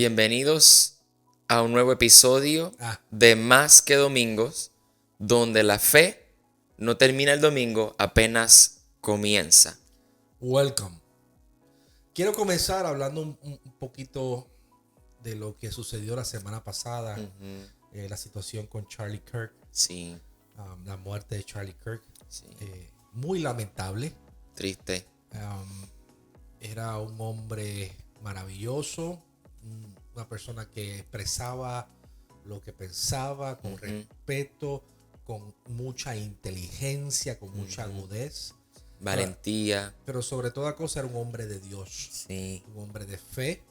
Bienvenidos a un nuevo episodio Ah, de Más que Domingos, donde la fe no termina el domingo, apenas comienza. welcome. Quiero comenzar hablando un poquito de lo que sucedió la semana pasada, la situación con Charlie Kirk, Sí, la muerte de Charlie Kirk. sí, Muy lamentable. triste. Era un hombre maravilloso, una persona que expresaba lo que pensaba con respeto, con mucha inteligencia, con mucha agudez. Valentía. Pero sobre toda cosa era un hombre de Dios, Sí, un hombre de fe,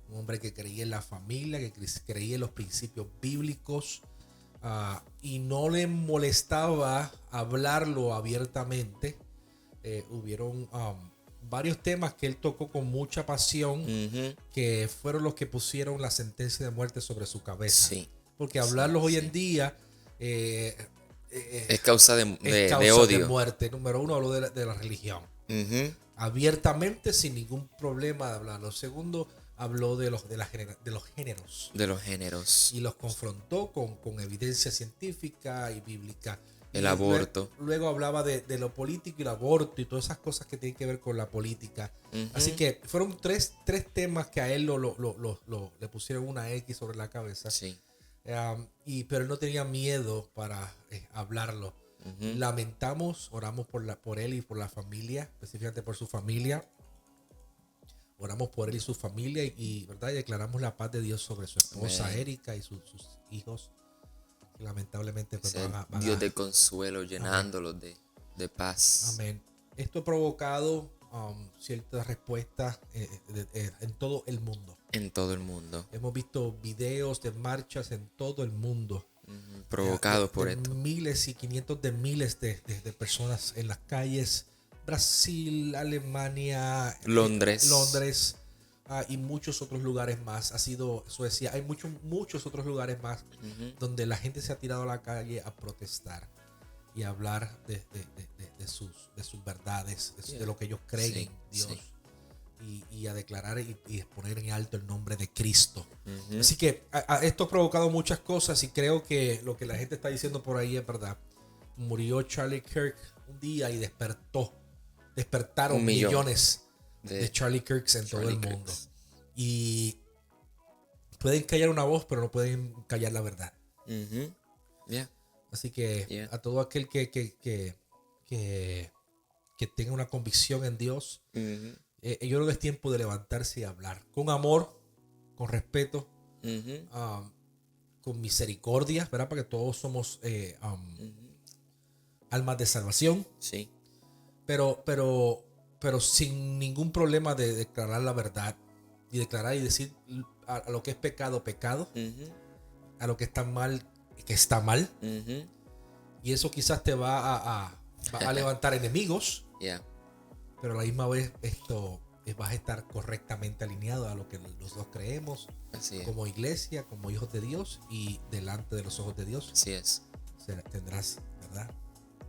un hombre que creía en la familia, que creía en los principios bíblicos, y no le molestaba hablarlo abiertamente. Hubieron varios temas que él tocó con mucha pasión, que fueron los que pusieron la sentencia de muerte sobre su cabeza. sí. Porque hablarlos hoy en sí. día Es causa es de causa de odio. muerte. Número uno, habló de la religión abiertamente, sin ningún problema de hablarlo. Segundo, habló de los géneros De los géneros. y los confrontó con evidencia científica y bíblica. El Y aborto. luego hablaba de lo político y el aborto y todas esas cosas que tienen que ver con la política. Así que fueron tres temas que a él le pusieron una X sobre la cabeza. Sí. Pero él no tenía miedo para hablarlo. Lamentamos, oramos por él y por la familia, específicamente por su familia. Oramos por él y su familia ¿verdad? Y declaramos la paz de Dios sobre su esposa Amén. Erika y sus hijos, que lamentablemente pues, Ser van Dios a- de consuelo, llenándolos de paz. Amén. Esto ha provocado ciertas respuestas en todo el mundo. En todo el mundo. Hemos visto videos de marchas en todo el mundo. Provocados por de esto. miles y cientos de miles de personas en las calles. Brasil, Alemania, Londres. Y muchos otros lugares más. Ha sido Suecia. Hay muchos otros lugares más donde la gente se ha tirado a la calle a protestar y a hablar de sus verdades, de lo que ellos creen Sí, en Dios. sí. Y a declarar y exponer en alto el nombre de Cristo. Así que esto ha provocado muchas cosas y creo que lo que la gente está diciendo por ahí es verdad. Murió Charlie Kirk un día y despertaron 1 millón millones de Charlie Kirks en todo el Charlie mundo. Kirks. Y pueden callar una voz, pero no pueden callar la verdad. Yeah. Así que Yeah. a todo aquel que tenga una convicción en Dios, yo creo que es tiempo de levantarse y hablar con amor, con respeto, con misericordia, ¿verdad? Porque todos somos almas de salvación, Sí. pero sin ningún problema de declarar la verdad y declarar y decir a lo que es pecado, pecado, a lo que está mal, que está mal. Y eso quizás te va a levantar enemigos. Yeah. Pero a la misma vez vas a estar correctamente alineado a lo que los dos creemos Así es. como iglesia, como hijos de Dios, y delante de los ojos de Dios Así es. tendrás, ¿verdad?,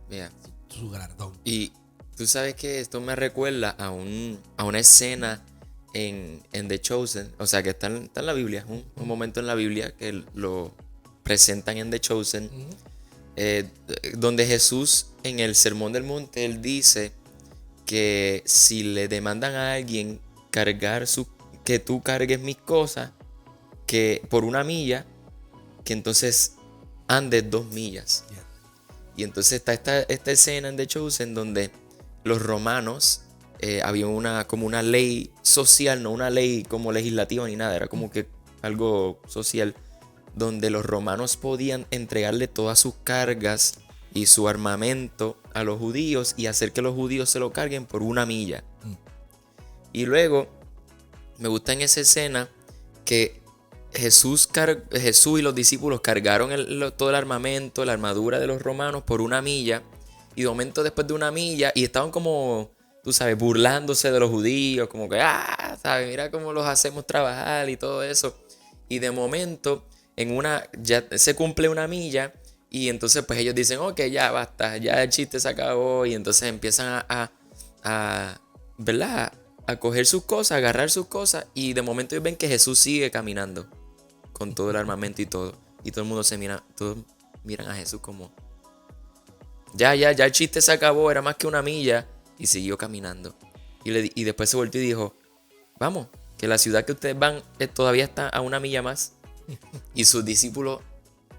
Yeah. su galardón. Y tú sabes que esto me recuerda a una escena en The Chosen. O sea, que está en la Biblia. Un momento en la Biblia que lo presentan en The Chosen. Donde Jesús, en el Sermón del Monte, él dice que si le demandan a alguien que tú cargues mis cosas, que por 1 milla, que entonces andes 2 millas. Yeah. Y entonces está esta escena en The Chosen donde los romanos, había como una ley social, no una ley como legislativa ni nada, era como que algo social, donde los romanos podían entregarle todas sus cargas y su armamento a los judíos y hacer que los judíos se lo carguen por 1 milla. Y luego, me gusta en esa escena que Jesús y los discípulos cargaron todo el armamento, la armadura de los romanos por 1 milla. Y de momento, después de 1 milla, y estaban como, tú sabes, burlándose de los judíos, como que, ¿sabes? Mira cómo los hacemos trabajar y todo eso. Y de momento, ya se cumple 1 milla, y entonces pues ellos dicen, ok, ya basta, ya el chiste se acabó. Y entonces empiezan ¿verdad?, a coger sus cosas, a agarrar sus cosas, y de momento ellos ven que Jesús sigue caminando con todo el armamento y todo. Y todo el mundo todos miran a Jesús como, ya, el chiste se acabó, era más que una milla, y siguió caminando. Y después se volvió y dijo, vamos, que la ciudad que ustedes van todavía está a una milla más. Y sus discípulos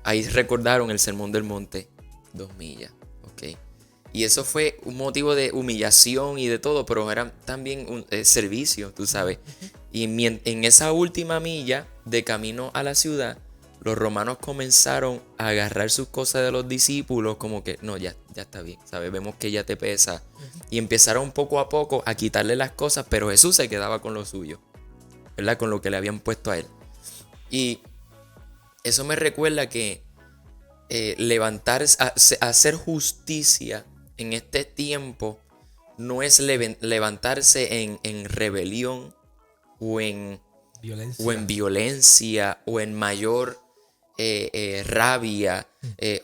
ahí recordaron el sermón del monte, 2 millas, ok. Y eso fue un motivo de humillación y de todo, pero era también un servicio, tú sabes. Y en esa última milla de camino a la ciudad, los romanos comenzaron a agarrar sus cosas de los discípulos como que, no, ya está bien, ¿sabes? Vemos que ya te pesa. Y empezaron poco a poco a quitarle las cosas, pero Jesús se quedaba con lo suyo, ¿verdad? Con lo que le habían puesto a él. Y eso me recuerda que levantarse, hacer justicia en este tiempo no es levantarse en rebelión o en violencia o en mayor rabia.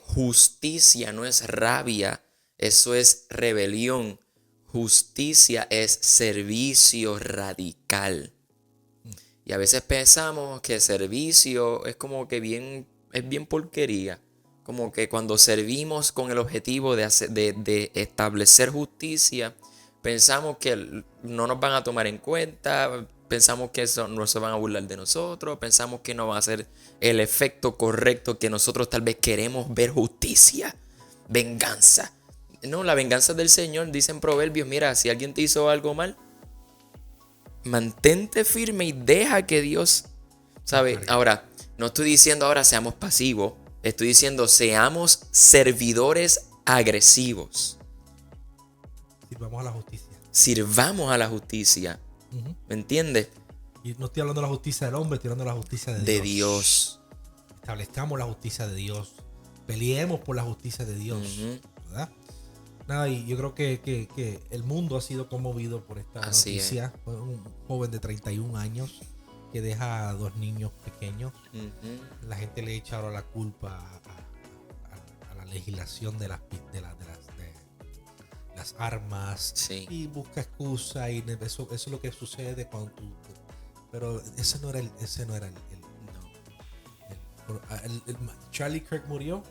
Justicia no es rabia, eso es rebelión. Justicia es servicio radical. Y a veces pensamos que servicio es como que es bien porquería. Como que cuando servimos con el objetivo de establecer justicia, pensamos que no nos van a tomar en cuenta, pensamos que no se van a burlar de nosotros, pensamos que no va a ser el efecto correcto que nosotros tal vez queremos ver. Justicia, venganza. No, la venganza es del Señor. Dicen Proverbios, mira, si alguien te hizo algo mal, mantente firme y deja que Dios, ¿sabe? Ahora, no estoy diciendo ahora seamos pasivos. Estoy diciendo seamos servidores agresivos. Sirvamos a la justicia. Sirvamos a la justicia. ¿Me entiendes? Y no estoy hablando de la justicia del hombre, estoy hablando de la justicia de Dios. Establezcamos la justicia de Dios. Peleemos por la justicia de Dios. ¿Verdad? Nada, y yo creo que el mundo ha sido conmovido por esta noticia. Un joven de 31 años que deja a 2 niños pequeños. La gente le echa ahora la culpa a la legislación de las armas. Y busca excusa, y eso es lo que sucede cuando tú. Pero ese no era el Charlie Kirk murió.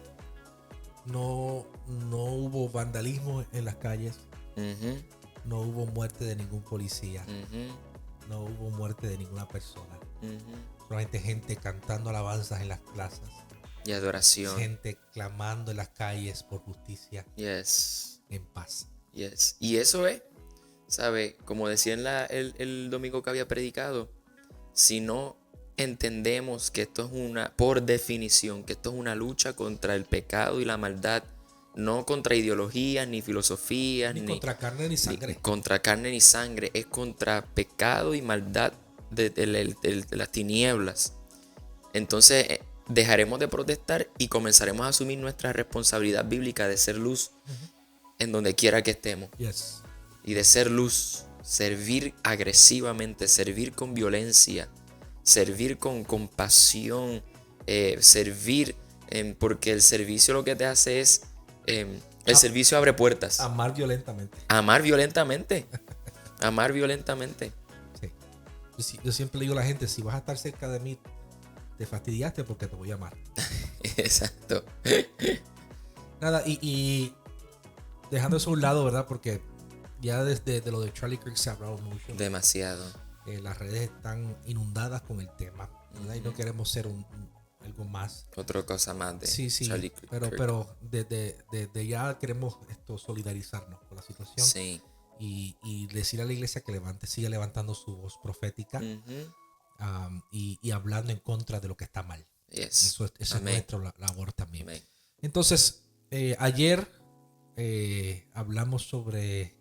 No hubo vandalismo en las calles. No hubo muerte de ningún policía. No hubo muerte de ninguna persona. Solamente gente cantando alabanzas en las plazas. Y adoración. Gente clamando en las calles por justicia. Yes. En paz. Yes. Y eso es, ¿sabe? Como decía el domingo que había predicado, si no entendemos que esto es por definición, que esto es una lucha contra el pecado y la maldad, no contra ideologías, ni filosofías, ni contra carne ni sangre. Contra carne ni sangre, es contra pecado y maldad de las tinieblas. Entonces dejaremos de protestar y comenzaremos a asumir nuestra responsabilidad bíblica de ser luz en donde quiera que estemos. Yes. Y de ser luz, servir agresivamente, servir con violencia, servir con compasión, servir porque el servicio lo que te hace es el servicio abre puertas. Amar violentamente. Amar violentamente. Amar violentamente. Sí. Yo siempre le digo a la gente, si vas a estar cerca de mí, te fastidiaste porque te voy a amar. Exacto. Nada, y dejando eso a un lado, ¿verdad? Porque ya desde lo de Charlie Kirk se ha hablado mucho. Demasiado. Las redes están inundadas con el tema, ¿verdad? Y no queremos ser algo más. Otra cosa más de Charlie Kirk. Pero desde ya queremos solidarizarnos con la situación. Sí. Y decir a la iglesia que siga levantando su voz profética y hablando en contra de lo que está mal. Yes. Eso es nuestra labor también. Amén. Entonces, ayer hablamos sobre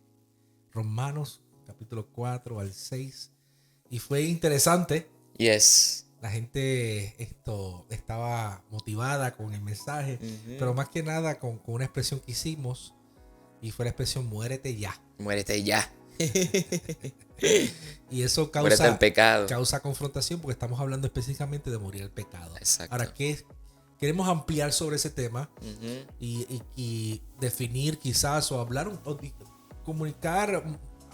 Romanos capítulo 4 al 6 y fue interesante. Yes. La gente estaba motivada con el mensaje, pero más que nada con una expresión que hicimos, y fue la expresión muérete ya. Muérete ya. Y eso muérete el pecado. Causa confrontación porque estamos hablando específicamente de morir el pecado. Exacto. Ahora, queremos ampliar sobre ese tema y definir quizás o hablar o comunicar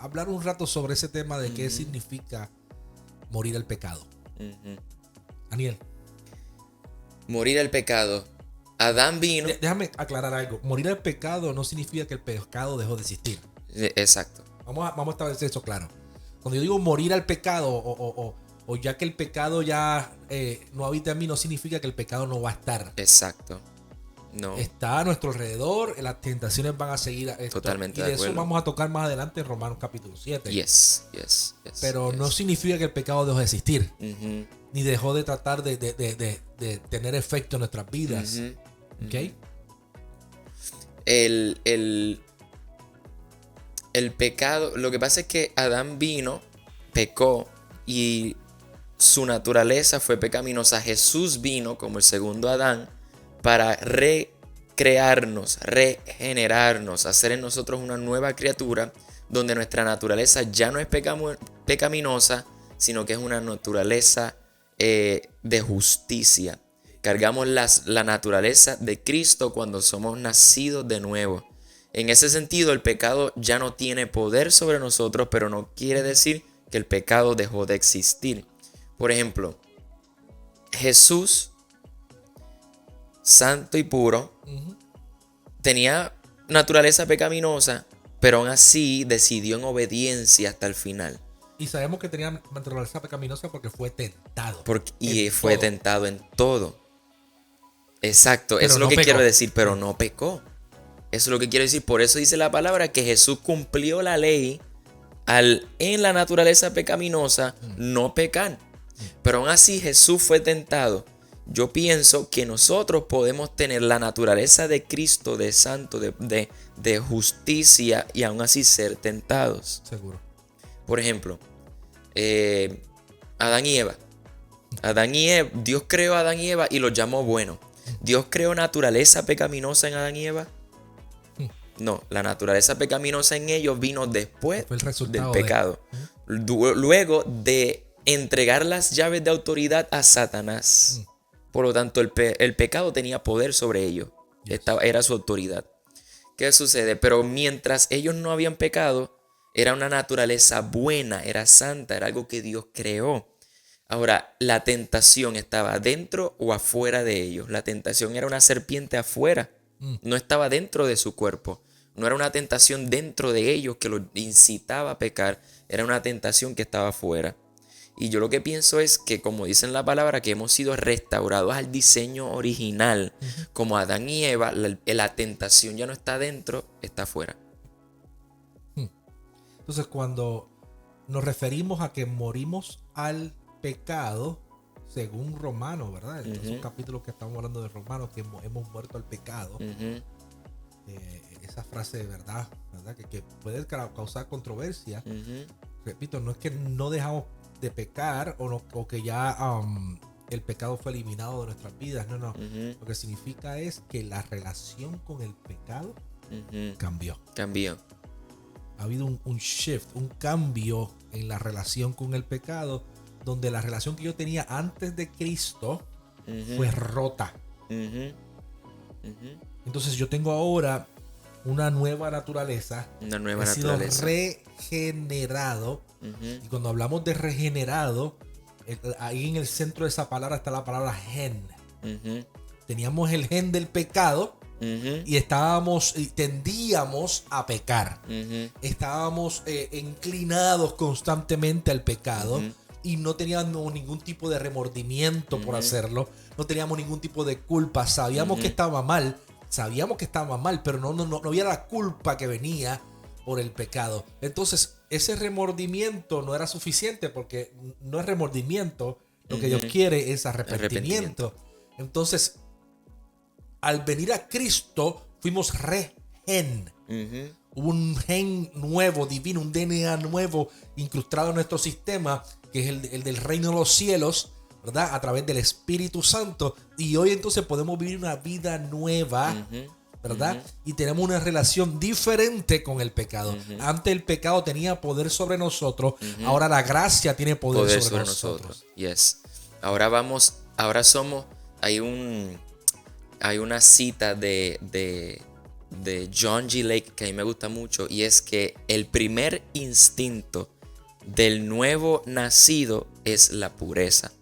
hablar un rato sobre ese tema de qué significa morir al pecado. Daniel. Morir al pecado. Adán vino. Déjame aclarar algo. Morir al pecado no significa que el pecado dejó de existir. Exacto. Vamos a establecer eso claro. Cuando yo digo morir al pecado o ya que el pecado ya no habita en mí, no significa que el pecado no va a estar. Exacto. No. Está a nuestro alrededor, las tentaciones van a seguir. Totalmente y de de acuerdo. eso vamos a tocar más adelante en Romanos capítulo 7. Yes. Pero no significa que el pecado dejó de existir. Ujú. Ni dejó de tratar de tener efecto en nuestras vidas. Ujú. ¿Ok? El pecado, lo que pasa es que Adán vino, pecó y su naturaleza fue pecaminosa. Jesús vino como el segundo Adán para recrearnos, regenerarnos, hacer en nosotros una nueva criatura donde nuestra naturaleza ya no es pecaminosa, sino que es una naturaleza de justicia. Cargamos la naturaleza de Cristo cuando somos nacidos de nuevo. En ese sentido, el pecado ya no tiene poder sobre nosotros, pero no quiere decir que el pecado dejó de existir. Por ejemplo, Jesús, santo y puro, tenía naturaleza pecaminosa, pero aún así decidió en obediencia hasta el final. Y sabemos que tenía naturaleza pecaminosa porque fue tentado. Y fue tentado en todo. Exacto, Pero eso es lo no que pecó. quiero decir, pero no pecó. Eso es lo que quiero decir. Por eso dice la palabra que Jesús cumplió la ley al en la naturaleza pecaminosa no pecar. Pero aún así Jesús fue tentado. Yo pienso que nosotros podemos tener la naturaleza de Cristo, de santo, de justicia y aún así ser tentados. Seguro. Por ejemplo, Adán y Eva. Dios creó a Adán y Eva y los llamó buenos. ¿Dios creó naturaleza pecaminosa en Adán y Eva? No, la naturaleza pecaminosa en ellos vino después Fue el del resultado pecado. Luego de entregar las llaves de autoridad a Satanás. Por lo tanto, el pecado tenía poder sobre ellos. Era su autoridad. ¿Qué sucede? Pero mientras ellos no habían pecado, era una naturaleza buena, era santa, era algo que Dios creó. Ahora, la tentación estaba dentro o afuera de ellos. La tentación era una serpiente afuera, no estaba dentro de su cuerpo. No era una tentación dentro de ellos que los incitaba a pecar, era una tentación que estaba afuera. Y yo lo que pienso es que, como dice en la palabra, que hemos sido restaurados al diseño original, como Adán y Eva, la tentación ya no está dentro, está afuera. Entonces, cuando nos referimos a que morimos al pecado, según Romanos, ¿verdad? Esos capítulos que estamos hablando de Romanos, que hemos muerto al pecado. Esa frase de verdad que puede causar controversia. Repito, no es que no dejamos de pecar o que ya el pecado fue eliminado de nuestras vidas. No. Lo que significa es que la relación con el pecado cambió. Ha habido un shift, un cambio en la relación con el pecado, donde la relación que yo tenía antes de Cristo fue rota. Entonces yo tengo ahora una nueva naturaleza. He sido regenerado. Y cuando hablamos de regenerado, ahí en el centro de esa palabra está la palabra gen. Teníamos el gen del pecado. Y tendíamos a pecar. Estábamos inclinados constantemente al pecado. Y no teníamos ningún tipo de remordimiento por hacerlo. No teníamos ningún tipo de culpa. Sabíamos que estaba mal. Pero no había la culpa que venía por el pecado. Entonces, ese remordimiento no era suficiente, porque no es remordimiento. Lo que Dios quiere es arrepentimiento. Entonces, al venir a Cristo, fuimos regen. Hubo un gen nuevo, divino, un DNA nuevo incrustado en nuestro sistema, que es el del reino de los cielos, ¿verdad? A través del Espíritu Santo. Y hoy entonces podemos vivir una vida nueva, ¿verdad? Y tenemos una relación diferente con el pecado. Antes el pecado tenía poder sobre nosotros, ahora la gracia tiene poder sobre nosotros. Yes. Ahora somos, hay una cita de de John G. Lake que a mí me gusta mucho, y es que el primer instinto del nuevo nacido es la pureza.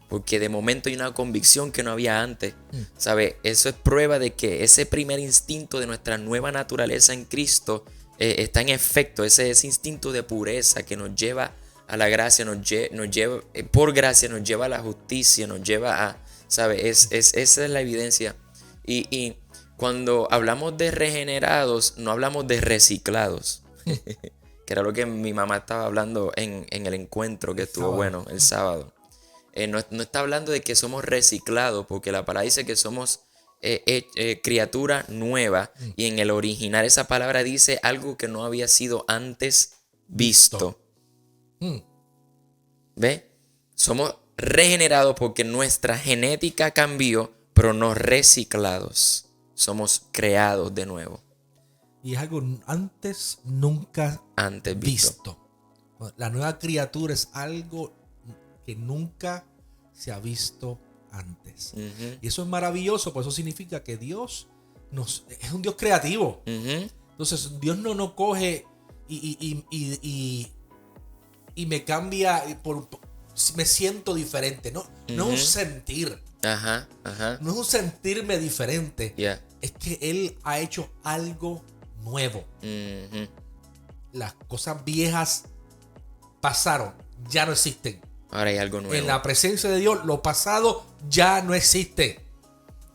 Porque de momento hay una convicción que no había antes. ¿Sabe? Eso es prueba de que ese primer instinto de nuestra nueva naturaleza en Cristo está en efecto. Ese instinto de pureza que nos lleva a la gracia, nos lleva por gracia, nos lleva a la justicia, nos lleva a, ¿sabe? Esa es la evidencia. Y cuando hablamos de regenerados, no hablamos de reciclados. Que era lo que mi mamá estaba hablando en el encuentro que estuvo bueno el sábado. No está hablando de que somos reciclados, porque la palabra dice que somos criatura nueva, y en el original esa palabra dice algo que no había sido antes visto. ¿Ve? Somos regenerados porque nuestra genética cambió, pero no reciclados. Somos creados de nuevo. Y es algo antes nunca visto. La nueva criatura es algo que nunca se ha visto antes. Y eso es maravilloso, por eso significa que Dios es un Dios creativo. Entonces Dios no coge y me cambia, me siento diferente. No es un sentir. No es un sentirme diferente. Es que Él ha hecho algo nuevo. Las cosas viejas pasaron, ya no existen. Ahora hay algo nuevo. En la presencia de Dios, lo pasado ya no existe.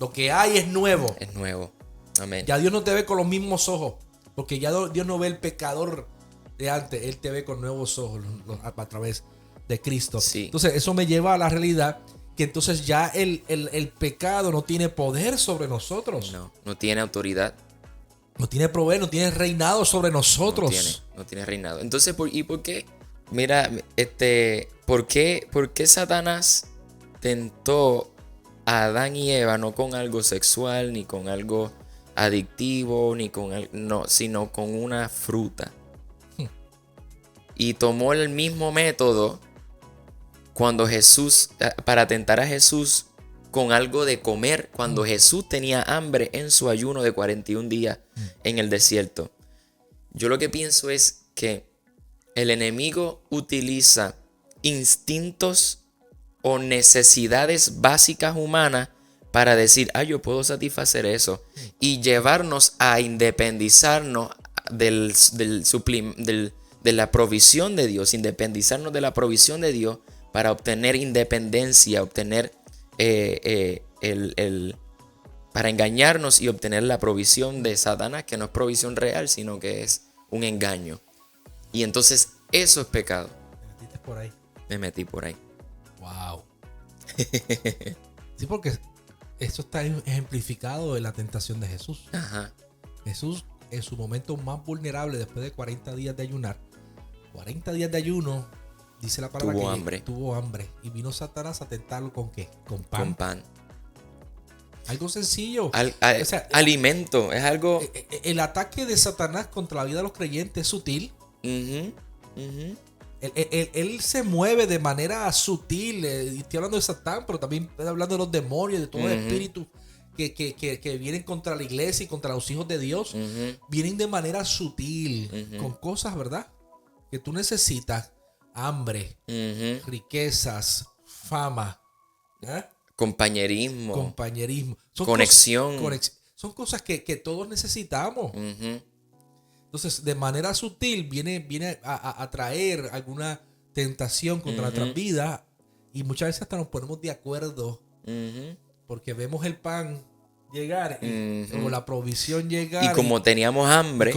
Lo que hay es nuevo. Es nuevo. Amén. Ya Dios no te ve con los mismos ojos, porque ya Dios no ve el pecador de antes. Él te ve con nuevos ojos a través de Cristo. Sí. Entonces eso me lleva a la realidad que entonces ya el pecado no tiene poder sobre nosotros. No tiene autoridad. No tiene poder, no tiene reinado sobre nosotros. No tiene reinado. Entonces, ¿y por qué? Mira, ¿por qué Satanás tentó a Adán y Eva no con algo sexual, ni con algo adictivo, sino con una fruta? Y tomó el mismo método cuando para tentar a Jesús con algo de comer, cuando Jesús tenía hambre en su ayuno de 41 días en el desierto. Yo lo que pienso es que el enemigo utiliza instintos o necesidades básicas humanas para decir, yo puedo satisfacer eso, y llevarnos a independizarnos de la provisión de Dios, independizarnos de la provisión de Dios para obtener independencia, obtener para engañarnos y obtener la provisión de Satanás, que no es provisión real, sino que es un engaño. Y entonces eso es pecado. ¿Te metiste por ahí? Me metí por ahí. Wow. Sí, porque esto está ejemplificado en la tentación de Jesús. Jesús, en su momento más vulnerable, después de 40 días de ayunar, 40 días de ayuno, dice la palabra tuvo hambre. Y vino Satanás a tentarlo ¿con qué? Con pan. Algo sencillo. Alimento. Es algo. El ataque de Satanás contra la vida de los creyentes es sutil. Él se mueve de manera sutil. Estoy hablando de Satán, pero también estoy hablando de los demonios, de todo el espíritu que vienen contra la iglesia y contra los hijos de Dios. Vienen de manera sutil, con cosas, ¿verdad? Que tú necesitas. Hambre, riquezas, fama, compañerismo. Conexión. Son cosas que todos necesitamos. Entonces, de manera sutil viene a traer alguna tentación contra nuestras vidas, y muchas veces hasta nos ponemos de acuerdo porque vemos el pan llegar o la provisión llegar. Y como teníamos hambre,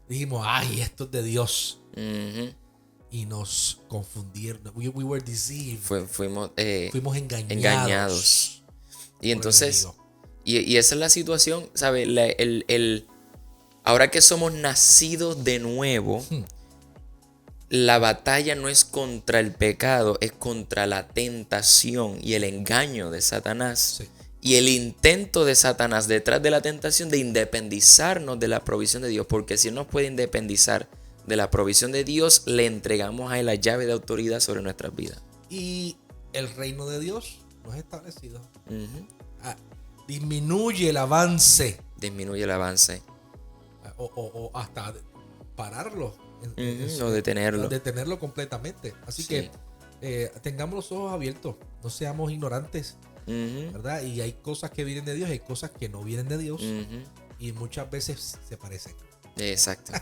dijimos, esto es de Dios. Y nos confundieron. We were deceived. Fuimos engañados. Y entonces, y esa es la situación, ¿sabes? Ahora que somos nacidos de nuevo, la batalla no es contra el pecado, es contra la tentación y el engaño de Satanás. Sí. Y el intento de Satanás detrás de la tentación de independizarnos de la provisión de Dios. Porque si Él nos puede independizar de la provisión de Dios, le entregamos a Él la llave de autoridad sobre nuestras vidas. Y el reino de Dios no es establecido. disminuye el avance disminuye el avance. o hasta pararlo. O detenerlo. Detenerlo completamente. Así Sí. que tengamos los ojos abiertos, no seamos ignorantes, ¿verdad? Y hay cosas que vienen de Dios, hay cosas que no vienen de Dios, y muchas veces se parecen. Exacto.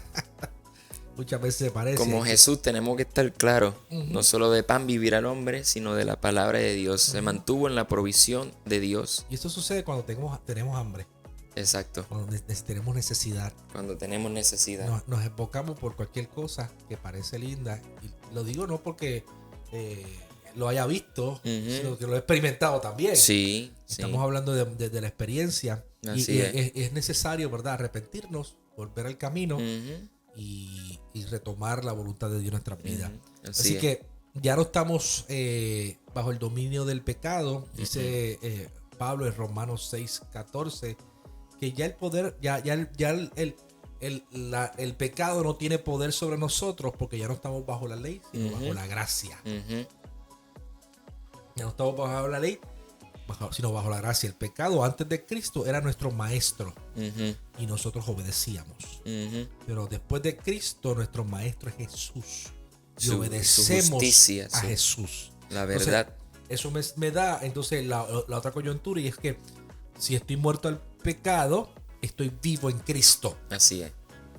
Muchas veces se parecen. Como Jesús tenemos que estar claros, no solo de pan vivirá el hombre, sino de la palabra de Dios. Se mantuvo en la provisión de Dios. Y esto sucede cuando tenemos hambre, Exacto. cuando tenemos necesidad. Cuando tenemos necesidad. Nos enfocamos por cualquier cosa que parece linda. Y lo digo no porque lo haya visto, sino que lo he experimentado también. Sí, sí. Estamos hablando de la experiencia. Así Y es. es necesario, ¿verdad?, arrepentirnos, volver al camino y retomar la voluntad de Dios en nuestras vidas. Así es. que ya no estamos bajo el dominio del pecado, dice Pablo en Romanos 6:14, que ya el poder, el pecado no tiene poder sobre nosotros porque ya no estamos bajo la ley, sino bajo la gracia. Ya no estamos bajo la ley, sino bajo la gracia. El pecado antes de Cristo era nuestro maestro y nosotros obedecíamos. Pero después de Cristo, nuestro maestro es Jesús. Y Su obedecemos justicia, a Jesús. La verdad. Entonces, eso me da entonces la otra coyuntura, y es que si estoy muerto al pecado, estoy vivo en Cristo. Así es.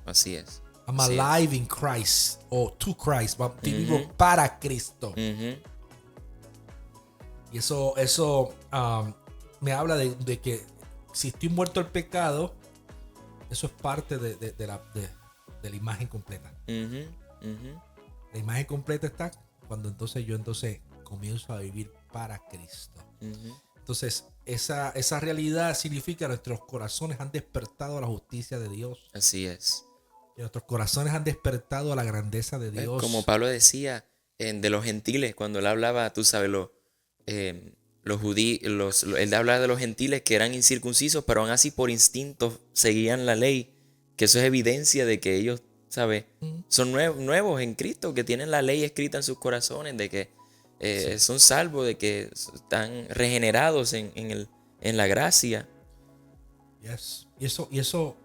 Así es. I'm Así alive in Christ, o to Christ. Estoy vivo para Cristo. Y eso me habla de que si estoy muerto al pecado, eso es parte de la imagen completa. La imagen completa está cuando entonces yo comienzo a vivir para Cristo. Entonces, esa realidad significa que nuestros corazones han despertado a la justicia de Dios. Así es. Que nuestros corazones han despertado a la grandeza de Dios. Como Pablo decía de los gentiles, cuando él hablaba, tú sabes, los judíos, él hablaba de los gentiles que eran incircuncisos, pero aún así por instinto seguían la ley, que eso es evidencia de que ellos, ¿sabes? Son nuevos en Cristo, que tienen la ley escrita en sus corazones, de que son salvos, de que están regenerados en la gracia. Yes. Y eso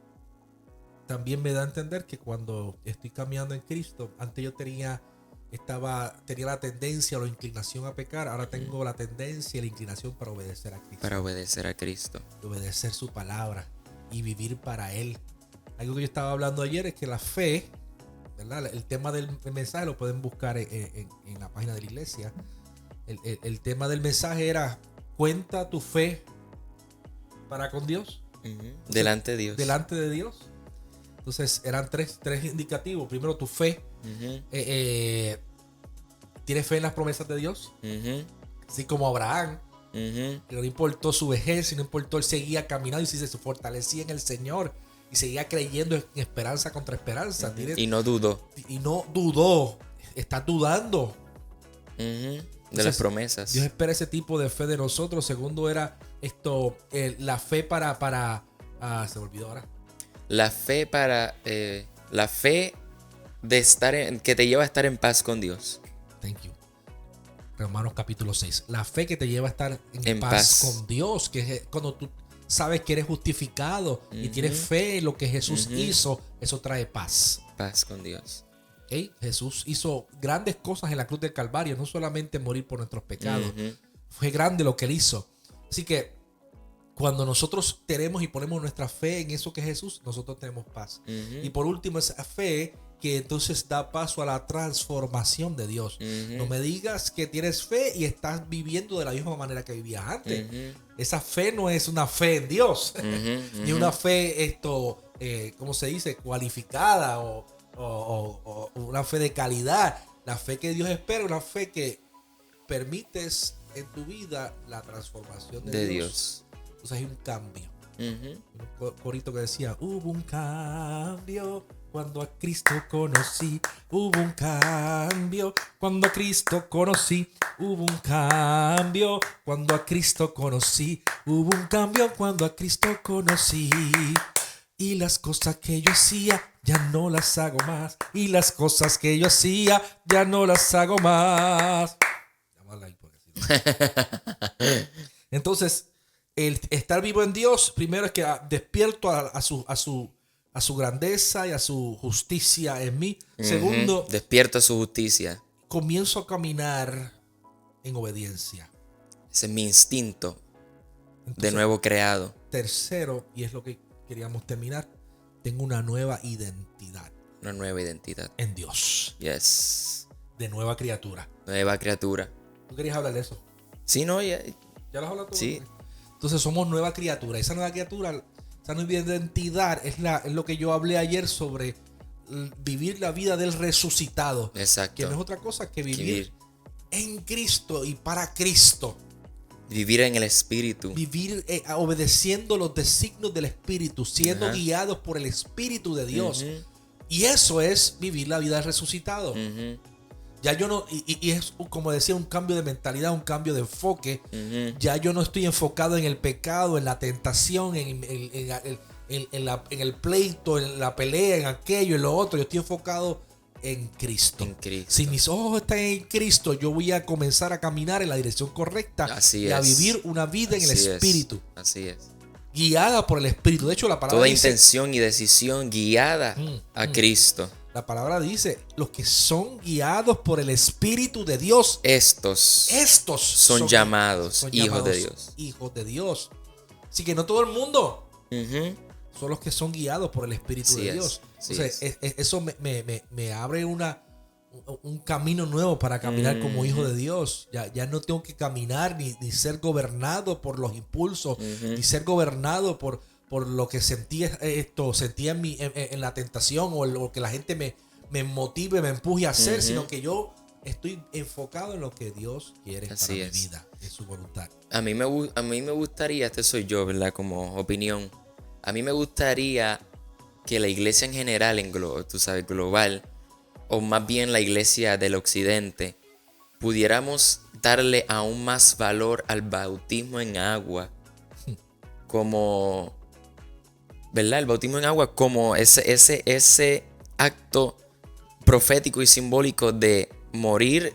también me da a entender que cuando estoy caminando en Cristo, antes yo tenía la tendencia o la inclinación a pecar, ahora tengo la tendencia y la inclinación para obedecer a Cristo. Para obedecer a Cristo. Obedecer su palabra y vivir para Él. Algo que yo estaba hablando ayer es que la fe, ¿verdad? El tema del mensaje lo pueden buscar en la página de la iglesia. El tema del mensaje era: cuenta tu fe para con Dios. Delante de Dios. Delante de Dios. Entonces eran tres indicativos. Primero, tu fe. ¿Tienes fe en las promesas de Dios? Así como Abraham, que no importó su vejez, no importó, él seguía caminando y se fortalecía en el Señor y seguía creyendo en esperanza contra esperanza. Y no dudó. Y no dudó. Estás dudando. De Entonces, las promesas. Dios espera ese tipo de fe de nosotros. Segundo era la fe para se me olvidó ahora. La fe la fe de que te lleva a estar en paz con Dios. Thank you. Romanos capítulo 6. La fe que te lleva a estar en paz con Dios, que es cuando tú sabes que eres justificado y tienes fe en lo que Jesús hizo, eso trae paz. Paz con Dios. ¿Okay? Jesús hizo grandes cosas en la cruz del Calvario, no solamente morir por nuestros pecados. Fue grande lo que él hizo. Así que cuando nosotros tenemos y ponemos nuestra fe en eso que es Jesús, nosotros tenemos paz. Y por último, esa fe que entonces da paso a la transformación de Dios. No me digas que tienes fe y estás viviendo de la misma manera que vivías antes. Esa fe no es una fe en Dios, ni una fe ¿cómo se dice? Cualificada o una fe de calidad. La fe que Dios espera es una fe que permites en tu vida la transformación de Dios. Entonces hay un cambio. Un corito que decía: hubo un cambio cuando a Cristo conocí. Hubo un cambio cuando a Cristo conocí. Hubo un cambio cuando a Cristo conocí. Hubo un cambio cuando a Cristo conocí. Y las cosas que yo hacía ya no las hago más. Y las cosas que yo hacía ya no las hago más. Entonces el estar vivo en Dios, primero es que despierto a su grandeza y a su justicia en mí. Segundo, despierto a su justicia. comienzo a caminar en obediencia. Ese es mi instinto Entonces, de nuevo creado. tercero, y es lo que queríamos terminar, tengo una nueva identidad Una nueva identidad. en Dios. Yes. De nueva criatura. Nueva criatura. ¿Tú querías hablar de eso? Sí, no, ya. ¿Ya lo has hablado tú? Sí. Entonces somos nueva criatura. Esa nueva criatura, esa nueva identidad es lo que yo hablé ayer sobre vivir la vida del resucitado. Exacto. Que no es otra cosa que vivir en Cristo y para Cristo. Vivir en el Espíritu. Vivir obedeciendo los designios del Espíritu, siendo guiados por el Espíritu de Dios. Y eso es vivir la vida del resucitado. Ya yo no, y es como decía, un cambio de mentalidad, un cambio de enfoque. Ya yo no estoy enfocado en el pecado, en la tentación, en el pleito, en la pelea, en aquello, en lo otro. Yo estoy enfocado en Cristo. En Cristo. Si mis ojos están en Cristo, yo voy a comenzar a caminar en la dirección correcta. Así y es. a vivir una vida en el Espíritu. Así es. Guiada por el Espíritu. De hecho, la palabra Toda dice, intención y decisión guiada a Cristo. la palabra dice, los que son guiados por el Espíritu de Dios, Estos son llamados hijos de Dios. Hijos de Dios. Así que no todo el mundo Ujú. son los que son guiados por el Espíritu Así de es, Dios. así Entonces, eso me abre un camino nuevo para caminar como hijo de Dios. Ya no tengo que caminar ni ser gobernado por los impulsos, ni ser gobernado por lo que sentía en la tentación o lo que la gente me motive, me empuje a hacer, sino que yo estoy enfocado en lo que Dios quiere Así para mi es. vida, en su voluntad. A mí me gustaría, este soy yo, ¿verdad? Como opinión. A mí me gustaría que la iglesia en general, tú sabes, global, o más bien la iglesia del occidente, pudiéramos darle aún más valor al bautismo en agua, como, ¿verdad? El bautismo en agua como ese acto profético y simbólico de morir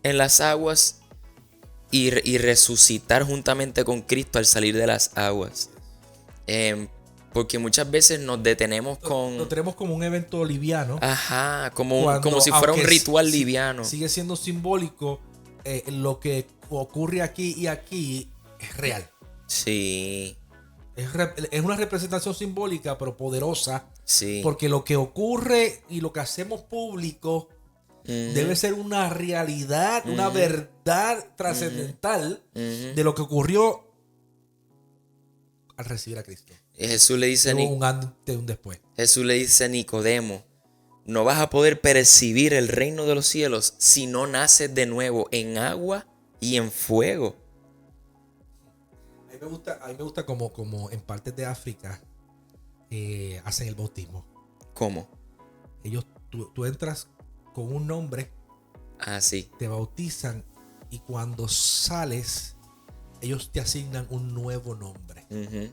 en las aguas y resucitar juntamente con Cristo al salir de las aguas. Porque muchas veces nos detenemos con... Lo tenemos como un evento liviano. Ajá, como Cuando, si fuera un aunque ritual liviano. Sigue siendo simbólico. Lo que ocurre aquí y aquí es real. Sí, Es una representación simbólica, pero poderosa. sí. Porque lo que ocurre y lo que hacemos público debe ser una realidad, una verdad trascendental de lo que ocurrió al recibir a Cristo. Jesús le dice Hubo un antes y un después. Jesús le dice a Nicodemo, no vas a poder percibir el reino de los cielos si no naces de nuevo en agua y en fuego. A mí me gusta como en partes de África hacen el bautismo. ¿Cómo? Tú entras con un nombre, Ah, sí. te bautizan y cuando sales, ellos te asignan un nuevo nombre. Ujú.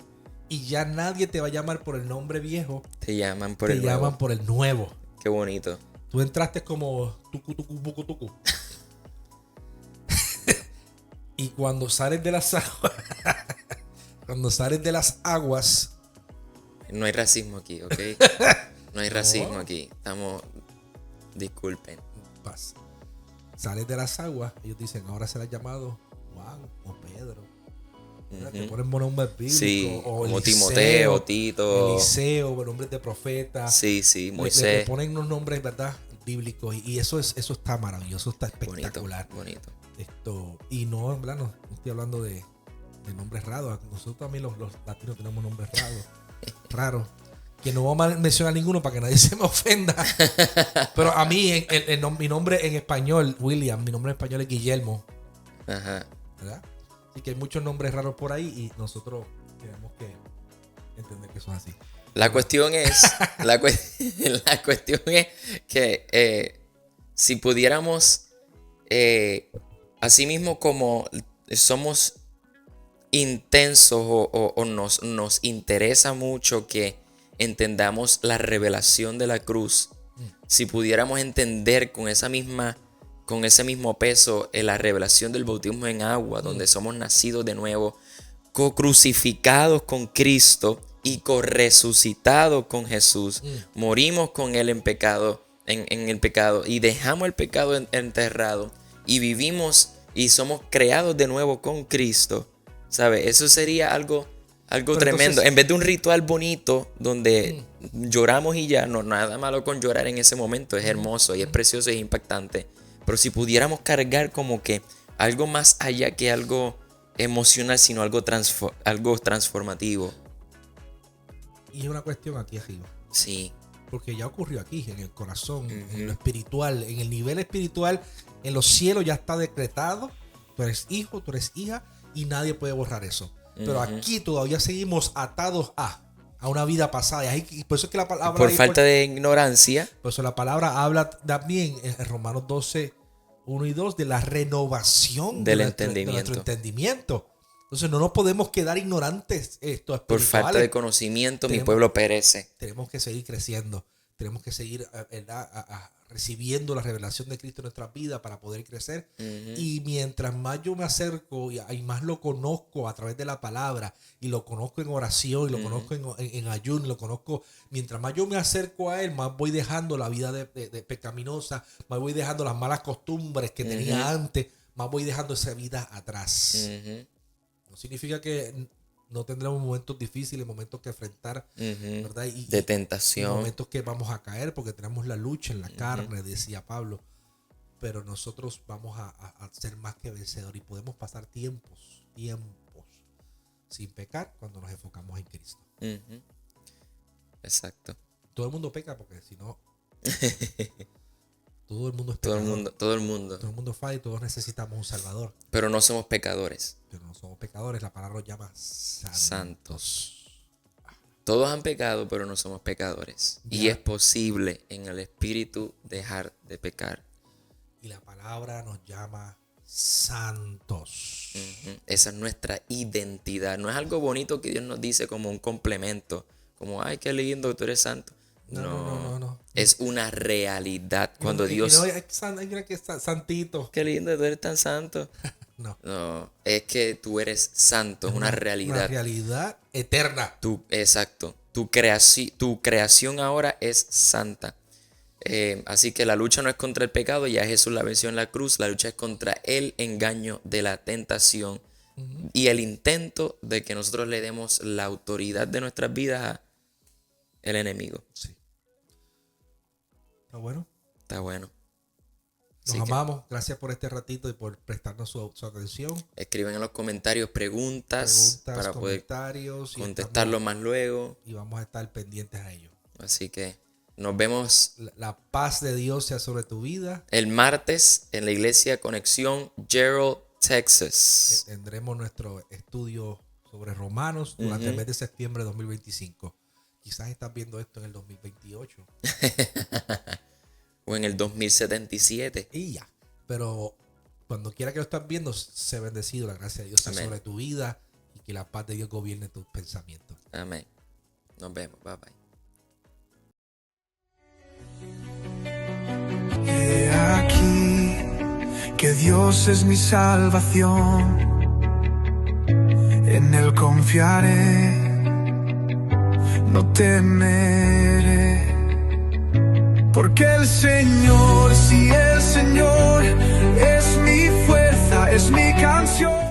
Y ya nadie te va a llamar por el nombre viejo, Te llaman por te el nuevo. llaman por el nuevo. Qué bonito. Tú entraste como tucu, tucu, bucu, tucu. Y cuando sales de las aguas, No hay racismo aquí, ¿ok? No hay racismo aquí. Disculpen. paz. Sales de las aguas, ellos dicen, ahora será llamado Juan o Pedro. Te ponen nombres bíblicos. Sí, o como Eliseo, Timoteo, Tito. Eliseo, nombres de profeta. Sí, sí, Le Moisés. ponen unos nombres, ¿verdad? Bíblicos. Y eso está maravilloso, está espectacular. Bonito. Y no, ¿verdad? No estoy hablando de nombres raros. Nosotros también los latinos tenemos nombres raros. Que no vamos a mencionar ninguno para que nadie se me ofenda. Pero a mí, mi nombre en español, William, mi nombre en español es Guillermo. Ajá. ¿Verdad? Así que hay muchos nombres raros por ahí y nosotros tenemos que entender que son así. La cuestión es, la cuestión es que si pudiéramos, así mismo como somos intensos o nos interesa mucho que entendamos la revelación de la cruz, si pudiéramos entender con ese mismo peso la revelación del bautismo en agua, donde somos nacidos de nuevo, co-crucificados con Cristo y co-resucitados con Jesús. Morimos con Él en pecado, en el pecado, y dejamos el pecado enterrado y vivimos y somos creados de nuevo con Cristo. ¿Sabes? Eso sería algo tremendo. Entonces, en vez de un ritual bonito donde lloramos y ya, no nada malo con llorar en ese momento, es hermoso y es precioso y es impactante. Pero si pudiéramos cargar como que algo más allá que algo emocional, sino algo transformativo. Y es una cuestión aquí arriba. Sí. Porque ya ocurrió aquí, en el corazón, en lo espiritual, en el nivel espiritual, en los cielos ya está decretado. Tú eres hijo, tú eres hija y nadie puede borrar eso. Pero aquí todavía seguimos atados a una vida pasada. Y por eso es que la palabra... Por falta de ignorancia. Por eso la palabra habla también en Romanos 12, 1 y 2 de la renovación del de entendimiento. nuestro entendimiento. Entonces no nos podemos quedar ignorantes esto Por falta de conocimiento mi pueblo perece. Tenemos que seguir creciendo. Tenemos que seguir recibiendo la revelación de Cristo en nuestra vida para poder crecer. Y mientras más yo me acerco y más lo conozco a través de la palabra, y lo conozco en oración, y lo conozco en ayuno, y lo conozco, mientras más yo me acerco a Él, más voy dejando la vida de pecaminosa, más voy dejando las malas costumbres que tenía antes, más voy dejando esa vida atrás. No significa que no tendremos momentos difíciles, momentos que enfrentar, ¿verdad? De tentación. Y momentos que vamos a caer porque tenemos la lucha en la carne, decía Pablo. Pero nosotros vamos a ser más que vencedores y podemos pasar tiempos sin pecar cuando nos enfocamos en Cristo. Exacto. Todo el mundo peca porque si no... Todo el mundo es pecador. Todo el mundo. Todo el mundo falla y todos necesitamos un Salvador. Pero no somos pecadores. Pero no somos pecadores. La palabra nos llama santos. Todos han pecado, pero no somos pecadores. Ya. Y es posible en el Espíritu dejar de pecar. Y la palabra nos llama santos. Esa es nuestra identidad. No es algo bonito que Dios nos dice como un complemento. Como, ay, qué lindo que tú eres santo. No. Es una realidad. Cuando Dios... mira que santito. Qué lindo, tú eres tan santo. No, es que tú eres santo. Es una realidad. Una realidad eterna. Exacto. Tu creación ahora es santa. Así que la lucha no es contra el pecado. Ya Jesús la venció en la cruz. La lucha es contra el engaño de la tentación. Y el intento de que nosotros le demos la autoridad de nuestras vidas al enemigo. Sí. ¿Está bueno? Está bueno. Nos amamos. Gracias por este ratito y por prestarnos su atención. Escriben en los comentarios preguntas para poder contestarlo más luego. Y vamos a estar pendientes a ello. Así que nos vemos. La paz de Dios sea sobre tu vida. El martes en la iglesia Conexión Gerald, Texas. Tendremos nuestro estudio sobre Romanos durante el mes de septiembre de 2025. Quizás estás viendo esto en el 2028. O en el 2077. Y ya. Pero cuando quiera que lo estás viendo, sé bendecido. La gracia de Dios sea sobre tu vida y que la paz de Dios gobierne tus pensamientos. Amén. Nos vemos. Bye bye. He aquí que Dios es mi salvación. En Él confiaré. No temeré, porque el Señor, sí, el Señor es mi fuerza, es mi canción.